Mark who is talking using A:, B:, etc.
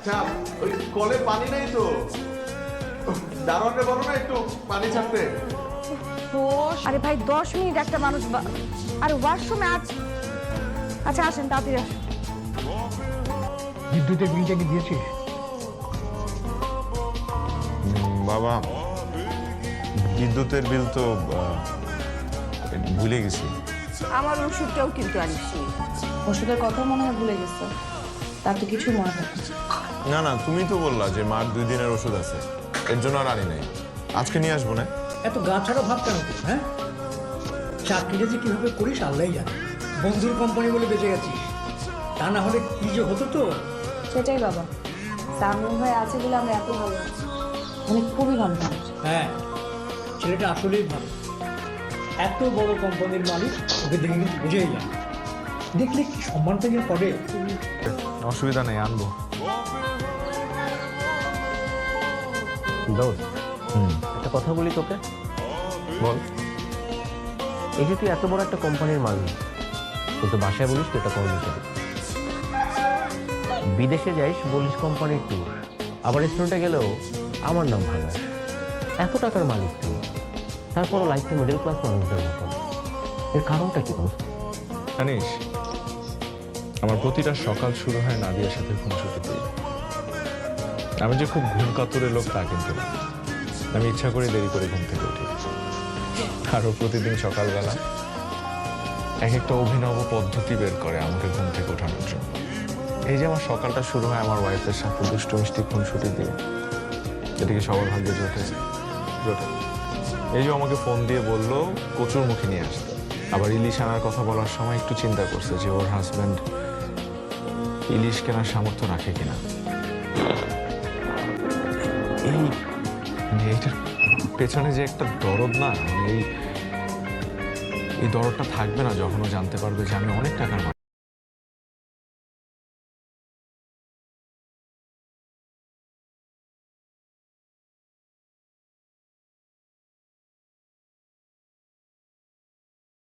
A: আচ্ছা ওই কলে পানি নেই তো, দারোয়ানকে বলো না একটু পানি ছাড়তে।
B: আরে ভাই 10 মিনিট একটা মানুষ আরে ওয়াশরুমে আচ্ছা আসেন তাড়াতাড়ি আসেন।
C: বিদ্যুতের বিলটা কি দিয়েছিস?
D: বাবা বিদ্যুতের বিল তো ভুলে গেছি।
B: আমার ওষুধটাও কিন্তু আনিসনি।
E: ওষুধের কথা মনে হয় ভুলে গেছে, তার তো কিছু মনে থাকে
D: না না, তুমি তো বললা যে মার 2 দিনের ওষুধ আছে, এর জন্য আর আনি নাই। আজকে নিয়ে আসবো না।
C: এত গা ছাড়া ভাব কেন তুই? হ্যাঁ, চাকরিটা যে কিভাবে করিস আল্লাহই জানে। বন্ধুর কোম্পানি বলে বেঁচে গেছিস, তা না হলে কি যে হতো তো।
E: সেটাই বাবা, সামনে ভাই আছে বলে আমরা এত ভালো আছি। মানে খুবই ভালো মানুষ।
C: হ্যাঁ, ছেলেটা আসলেই ভালো। এত বড় কোম্পানির মালিক, ওকে দেখে কিন্তু বুঝেই যায়। দেখলে কি সম্মান থেকে করে।
D: অসুবিধা নেই, আনবো।
F: দোস্ত, একটা কথা বলি তোকে।
D: বল।
F: এই যে তুই এত বড় একটা কোম্পানির মালিক, কিন্তু বাসায় বলিস তুই এটা কর্মচারী। বিদেশে যাইস বলিস কোম্পানির ট্যুর, আবার রেস্টুরেন্টে গেলেও আমার নাম ভাঙাস। এত টাকার মালিক তুই, তারপরও লাইফটা মিডল ক্লাস মানুষদের মতো। এর কারণটা কি দোস্ত?
D: জানিস, আমার প্রতিটা সকাল শুরু হয় নাদিয়ার সাথে খুনসুটি দিয়ে। আমি যে খুব ঘুম কাতুরে লোক তা কিন্তু না। আমি ইচ্ছা করে দেরি করে ঘুম থেকে উঠি। আরও প্রতিদিন সকালবেলা এক একটা অভিনব পদ্ধতি বের করে আমাকে ঘুম থেকে ওঠানোর জন্য। এই যে আমার সকালটা শুরু হয় আমার ওয়াইফের সাথে দুষ্টু মিষ্টি খুনসুটি দিয়ে, এদিকে সবার ভাগ্যে জোটে। এই যে আমাকে ফোন দিয়ে বললো কচুর মুখে নিয়ে আসতে। আবার ইলিশ আনার কথা বলার সময় একটু চিন্তা করছে যে ওর হাজব্যান্ড ইলিশ কেনার সামর্থ্য রাখে কিনা। এই মেয়েটার পেছনে যে একটা দরদ না, এই দরদটা থাকবে না যখন ও জানতে পারবে যে আমি অনেক টাকার